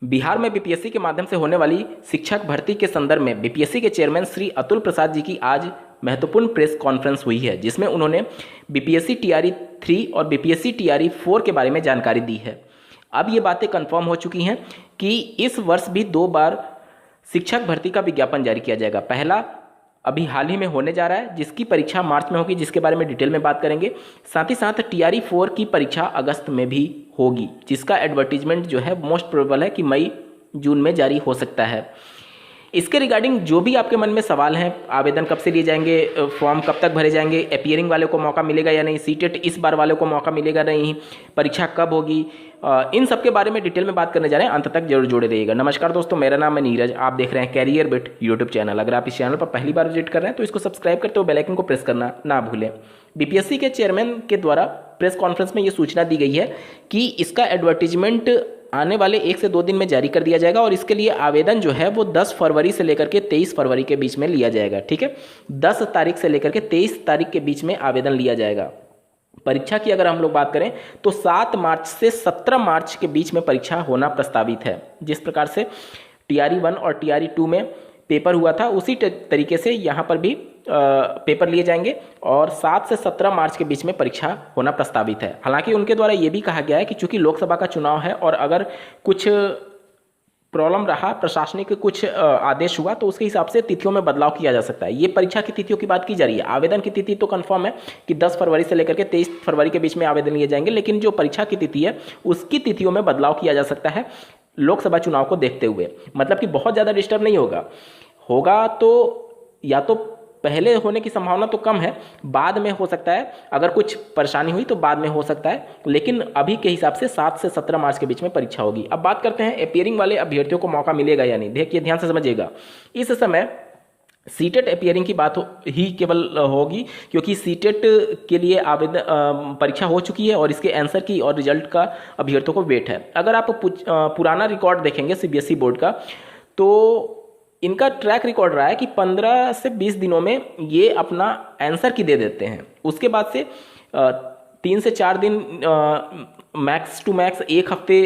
बिहार में बीपीएससी के माध्यम से होने वाली शिक्षक भर्ती के संदर्भ में बीपीएससी के चेयरमैन श्री अतुल प्रसाद जी की आज महत्वपूर्ण प्रेस कॉन्फ्रेंस हुई है, जिसमें उन्होंने बीपीएससी टीआरई 3 और बीपीएससी टीआरई 4 के बारे में जानकारी दी है। अब ये बातें कंफर्म हो चुकी हैं कि इस वर्ष भी 2 बार शिक्षक भर्ती का विज्ञापन जारी किया जाएगा। पहला अभी हाल ही में होने जा रहा है, जिसकी परीक्षा मार्च में होगी, जिसके बारे में डिटेल में बात करेंगे। साथ ही साथ टीआरई 4 की परीक्षा अगस्त में भी होगी, जिसका एडवर्टीजमेंट जो है मोस्ट प्रोबेबल है कि मई जून में जारी हो सकता है। इसके रिगार्डिंग जो भी आपके मन में सवाल हैं, आवेदन कब से लिए जाएंगे, फॉर्म कब तक भरे जाएंगे, अपीयरिंग वाले को मौका मिलेगा या नहीं, सीटेट इस बार वाले को मौका मिलेगा नहीं, परीक्षा कब होगी, इन सब के बारे में डिटेल में बात करने जा रहे हैं। अंत तक जरूर जुड़े रहिएगा। नमस्कार दोस्तों, मेरा नाम है नीरज, आप देख रहे हैं कैरियर बिट यूट्यूब चैनल। अगर आप इस चैनल पर पहली बार विजिट कर रहे हैं तो इसको सब्सक्राइब करते हुए बेल आइकन को प्रेस करना ना भूलें। बीपीएससी के चेयरमैन के द्वारा प्रेस कॉन्फ्रेंस में ये सूचना दी गई है कि इसका एडवर्टीजमेंट आने वाले 1 से 2 दिन में जारी कर दिया जाएगा और इसके लिए आवेदन जो है वो 10 फरवरी से लेकर के 23 फरवरी के बीच में लिया जाएगा। ठीक है, 10 तारीख से लेकर के 23 तारीख के बीच में आवेदन लिया जाएगा। परीक्षा की अगर हम लोग बात करें तो 7 मार्च से 17 मार्च के बीच में परीक्षा होना प्रस्तावित है। जिस प्रकार से टीआरई 1 और टीआरई 2 में पेपर हुआ था, उसी तरीके से यहाँ पर भी पेपर लिए जाएंगे और 7 से 17 मार्च के बीच में परीक्षा होना प्रस्तावित है। हालांकि उनके द्वारा ये भी कहा गया है कि चूंकि लोकसभा का चुनाव है और अगर कुछ प्रॉब्लम रहा, प्रशासनिक कुछ आदेश हुआ, तो उसके हिसाब से तिथियों में बदलाव किया जा सकता है। ये परीक्षा की तिथियों की बात की जा रही है। आवेदन की तिथि तो कंफर्म है कि 10 फरवरी से लेकर के 23 फरवरी के बीच में आवेदन लिए जाएंगे, लेकिन जो परीक्षा की तिथि है उसकी तिथियों में बदलाव किया जा सकता है लोकसभा चुनाव को देखते हुए। मतलब कि बहुत ज़्यादा डिस्टर्ब नहीं होगा तो या तो पहले होने की संभावना तो कम है, बाद में हो सकता है, अगर कुछ परेशानी हुई तो बाद में हो सकता है, लेकिन अभी के हिसाब से 7 से 17 मार्च के बीच में परीक्षा होगी। अब बात करते हैं अपीयरिंग वाले अभ्यर्थियों को मौका मिलेगा या नहीं। देखिए, ध्यान से समझिएगा, इस समय सीटेट अपीयरिंग की बात ही केवल होगी, क्योंकि सीटेट के लिए आवेदन परीक्षा हो चुकी है और इसके आंसर की और रिजल्ट का अभ्यर्थियों को वेट है। अगर आप पुराना रिकॉर्ड देखेंगे सीबीएसई बोर्ड का, तो इनका ट्रैक रिकॉर्ड रहा है कि 15 से 20 दिनों में ये अपना आंसर की दे देते हैं। उसके बाद से 3 से 4 दिन मैक्स टू मैक्स 1 हफ्ते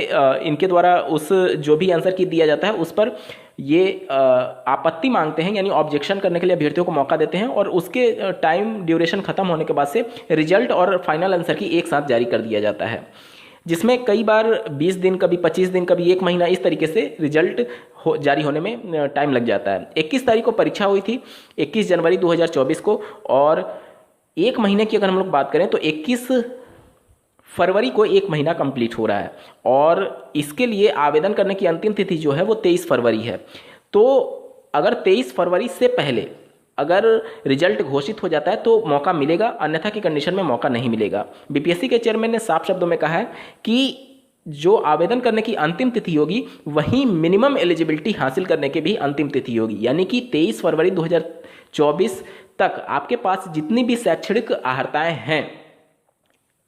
इनके द्वारा उस जो भी आंसर की दिया जाता है उस पर ये आपत्ति मांगते हैं, यानी ऑब्जेक्शन करने के लिए अभ्यर्थियों को मौका देते हैं और उसके टाइम ड्यूरेशन खत्म होने के बाद से रिजल्ट और फाइनल आंसर की एक साथ जारी कर दिया जाता है, जिसमें कई बार 20 दिन, कभी 25 दिन, कभी 1 महीना, इस तरीके से रिजल्ट जारी होने में टाइम लग जाता है। 21 तारीख को परीक्षा हुई थी, 21 जनवरी 2024 को, और 1 महीने की अगर हम लोग बात करें तो 21 फरवरी को 1 महीना कंप्लीट हो रहा है और इसके लिए आवेदन करने की अंतिम तिथि जो है वो 23 फरवरी है। तो अगर 23 फरवरी से पहले अगर रिजल्ट घोषित हो जाता है तो मौका मिलेगा, अन्यथा की कंडीशन में मौका नहीं मिलेगा। बीपीएससी के चेयरमैन ने साफ शब्दों में कहा है कि जो आवेदन करने की अंतिम तिथि होगी वहीं मिनिमम एलिजिबिलिटी हासिल करने की भी अंतिम तिथि होगी, यानी कि 23 फरवरी 2024 तक आपके पास जितनी भी शैक्षणिक अर्हताएं हैं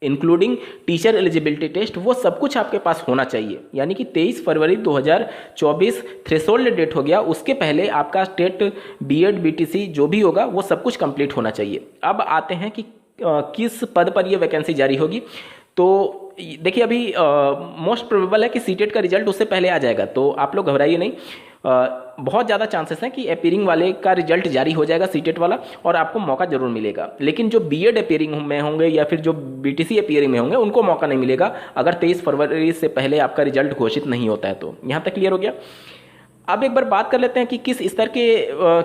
इंक्लूडिंग टीचर एलिजिबिलिटी टेस्ट, वो सब कुछ आपके पास होना चाहिए। यानी कि 23 फरवरी 2024 थ्रेशोल्ड डेट हो गया, उसके पहले आपका टेट, बीएड, बीटीसी जो भी होगा वो सब कुछ कंप्लीट होना चाहिए। अब आते हैं कि किस पद पर ये वैकेंसी जारी होगी। तो देखिए, अभी मोस्ट प्रोबेबल है कि सीटेट का रिजल्ट उससे पहले आ जाएगा, तो आप लोग घबराइए नहीं। बहुत ज़्यादा चांसेस हैं कि अपीयरिंग वाले का रिजल्ट जारी हो जाएगा, सीटेट वाला, और आपको मौका जरूर मिलेगा। लेकिन जो बीएड अपीयरिंग में होंगे या फिर जो बीटीसी अपीयरिंग में होंगे उनको मौका नहीं मिलेगा अगर 23 फरवरी से पहले आपका रिजल्ट घोषित नहीं होता है। तो यहाँ तक क्लियर हो गया। अब एक बार बात कर लेते हैं कि किस स्तर के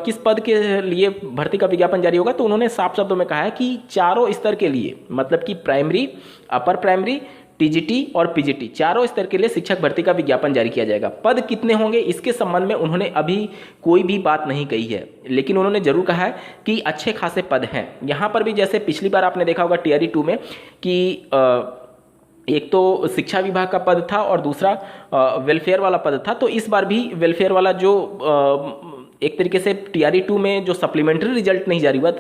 किस पद के लिए भर्ती का विज्ञापन जारी होगा। तो उन्होंने साफ शब्दों में कहा है कि चारों स्तर के लिए, मतलब कि प्राइमरी, अपर प्राइमरी, टीजीटी और पीजीटी, चारों स्तर के लिए शिक्षक भर्ती का विज्ञापन जारी किया जाएगा। पद कितने होंगे इसके संबंध में उन्होंने अभी कोई भी बात नहीं कही है, लेकिन उन्होंने जरूर कहा है कि अच्छे खासे पद हैं। यहाँ पर भी जैसे पिछली बार आपने देखा होगा टीआरई 2 में कि एक तो शिक्षा विभाग का पद था और दूसरा वेलफेयर वाला पद था। तो इस बार भी वेलफेयर वाला जो एक तरीके से टीआरई 2 में जो सप्लीमेंट्री रिजल्ट नहीं जारी हुआ,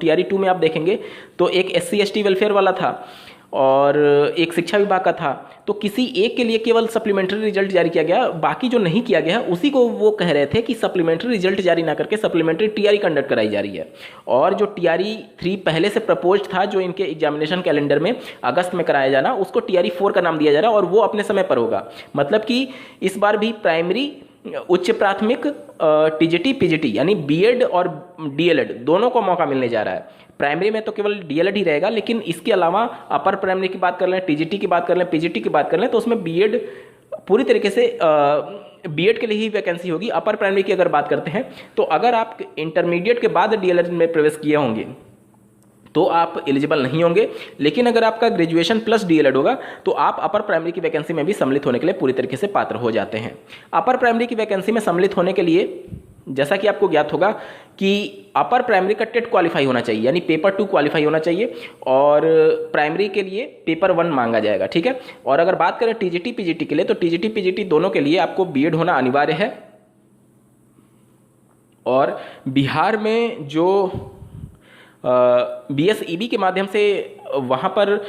टीआरई 2 में आप देखेंगे तो एक SC ST वेलफेयर वाला था और एक शिक्षा विभाग का था, तो किसी एक के लिए केवल सप्लीमेंट्री रिजल्ट जारी किया गया, बाकी जो नहीं किया गया उसी को वो कह रहे थे कि सप्लीमेंट्री रिजल्ट जारी ना करके सप्लीमेंट्री टीआरई कंडक्ट कराई जा रही है। और जो टीआरई 3 पहले से प्रपोज्ड था, जो इनके एग्जामिनेशन कैलेंडर में अगस्त में कराया जाना, उसको टीआरई 4 का नाम दिया जा रहा है और वो अपने समय पर होगा। मतलब कि इस बार भी प्राइमरी, उच्च प्राथमिक, टीजीटी, पीजीटी यानी बीएड और डीएलएड दोनों को मौका मिलने जा रहा है। प्राइमरी में तो केवल डीएलएड ही रहेगा, लेकिन इसके अलावा अपर प्राइमरी की बात कर लें, टीजीटी की बात कर लें, पीजीटी की बात कर लें, तो उसमें बीएड पूरी तरीके से बीएड के लिए ही वैकेंसी होगी। अपर प्राइमरी की अगर बात करते हैं तो अगर आप इंटरमीडिएट के बाद डीएलएड में प्रवेश किए होंगे तो आप एलिजिबल नहीं होंगे, लेकिन अगर आपका ग्रेजुएशन प्लस डीएलएड होगा तो आप अपर प्राइमरी की वैकेंसी में भी सम्मिलित होने के लिए पूरी तरीके से पात्र हो जाते हैं। अपर प्राइमरी की वैकेंसी में सम्मिलित होने के लिए जैसा कि आपको ज्ञात होगा कि अपर प्राइमरी का टेट क्वालिफाई होना चाहिए, यानी पेपर 2 क्वालिफाई होना चाहिए, और प्राइमरी के लिए पेपर 1 मांगा जाएगा, ठीक है। और अगर बात करें टीजीटी पीजीटी के लिए, तो टीजीटी पीजीटी दोनों के लिए आपको बीएड होना अनिवार्य है। और बिहार में जो बीएसईबी के माध्यम से वहाँ पर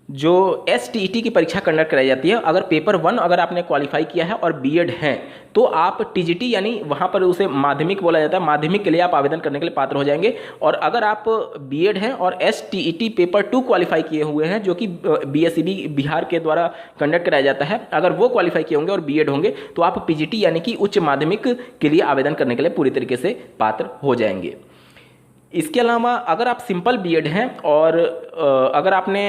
जो एसटीईटी की परीक्षा कंडक्ट कराई जाती है, अगर पेपर 1 अगर आपने क्वालिफाई किया है और बीएड है तो आप टीजीटी यानी वहाँ पर उसे माध्यमिक बोला जाता है, माध्यमिक के लिए आप आवेदन करने के लिए पात्र हो जाएंगे। और अगर आप बीएड हैं और एसटीईटी पेपर 2 क्वालिफाई किए हुए हैं, जो कि बीएसईबी बिहार के द्वारा कंडक्ट कराया जाता है, अगर वो क्वालिफाई किए होंगे और बीएड होंगे तो आप पीजीटी यानी कि उच्च माध्यमिक के लिए आवेदन करने के लिए पूरी तरीके से पात्र हो जाएंगे। इसके अलावा अगर आप सिंपल बीएड हैं और अगर आपने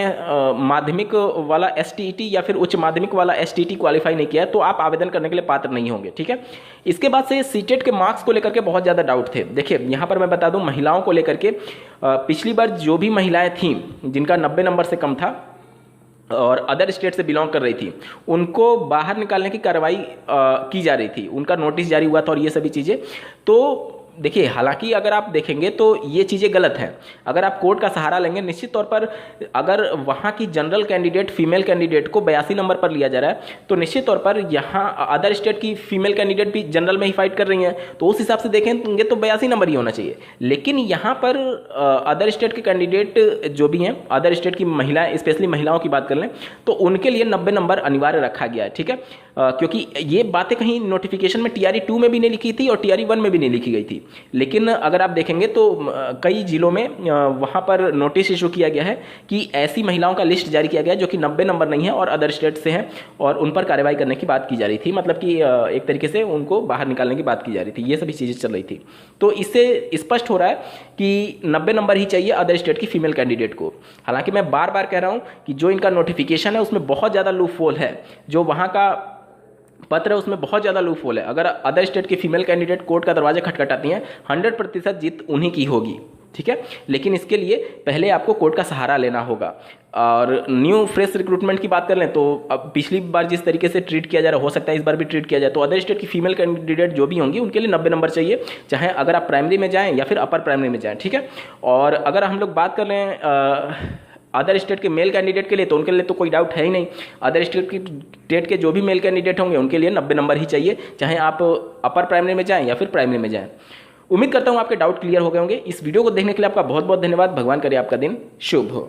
माध्यमिक वाला एसटीईटी या फिर उच्च माध्यमिक वाला एसटीईटी क्वालिफाई नहीं किया है तो आप आवेदन करने के लिए पात्र नहीं होंगे, ठीक है। इसके बाद से सीटेट के मार्क्स को लेकर के बहुत ज़्यादा डाउट थे। देखिए यहाँ पर मैं बता दूं, महिलाओं को लेकर के पिछली बार जो भी महिलाएं थीं जिनका 90 नंबर से कम था और अदर स्टेट से बिलोंग कर रही थी, उनको बाहर निकालने की कार्रवाई की जा रही थी, उनका नोटिस जारी हुआ था और ये सभी चीज़ें। तो देखिए, हालांकि अगर आप देखेंगे तो ये चीज़ें गलत हैं। अगर आप कोर्ट का सहारा लेंगे, निश्चित तौर पर अगर वहाँ की जनरल कैंडिडेट फीमेल कैंडिडेट को 82 नंबर पर लिया जा रहा है तो निश्चित तौर पर यहाँ अदर स्टेट की फीमेल कैंडिडेट भी जनरल में ही फाइट कर रही हैं, तो उस हिसाब से देखेंगे तो 82 नंबर ही होना चाहिए। लेकिन यहाँ पर अदर स्टेट के कैंडिडेट जो भी हैं, अदर स्टेट की महिलाएं, स्पेशली महिलाओं की बात कर लें तो उनके लिए 90 नंबर अनिवार्य रखा गया है, ठीक है। क्योंकि ये बातें कहीं नोटिफिकेशन में टीआरई 2 में भी नहीं लिखी थी और टीआरई 1 में भी नहीं लिखी गई थी। लेकिन अगर आप देखेंगे तो कई जिलों में वहाँ पर नोटिस इशू किया गया है कि ऐसी महिलाओं का लिस्ट जारी किया गया है जो कि 90 नंबर नहीं है और अदर स्टेट से हैं और उन पर कार्रवाई करने की बात की जा रही थी, मतलब कि एक तरीके से उनको बाहर निकालने की बात की जा रही थी। ये सभी चीज़ें चल रही थी। तो इससे स्पष्ट हो रहा है कि 90 नंबर ही चाहिए अदर स्टेट की फीमेल कैंडिडेट को। हालांकि मैं बार बार कह रहा हूँ कि जो इनका नोटिफिकेशन है उसमें बहुत ज़्यादा लूप होल है, जो वहाँ का पत्र है उसमें बहुत ज़्यादा लूप होल है। अगर अदर स्टेट की फीमेल कैंडिडेट कोर्ट का दरवाजा खटखटाती हैं, 100% जीत उन्हीं की होगी, ठीक है। लेकिन इसके लिए पहले आपको कोर्ट का सहारा लेना होगा। और न्यू फ्रेश रिक्रूटमेंट की बात कर लें तो अब पिछली बार जिस तरीके से ट्रीट किया जा रहा, हो सकता है इस बार भी ट्रीट किया जाए। तो अदर स्टेट की फीमेल कैंडिडेट जो भी होंगी उनके लिए 90 नंबर चाहिए, चाहे अगर आप प्राइमरी में जाएँ या फिर अपर प्राइमरी में जाएँ, ठीक है। और अगर हम लोग बात कर लें अदर स्टेट के मेल कैंडिडेट के लिए, तो उनके लिए तो कोई डाउट है ही नहीं। अदर स्टेट के जो भी मेल कैंडिडेट होंगे उनके लिए 90 नंबर ही चाहिए, चाहे आप अपर प्राइमरी में जाएं या फिर प्राइमरी में जाएं। उम्मीद करता हूं आपके डाउट क्लियर हो गए होंगे। इस वीडियो को देखने के लिए आपका बहुत बहुत धन्यवाद। भगवान करे आपका दिन शुभ हो।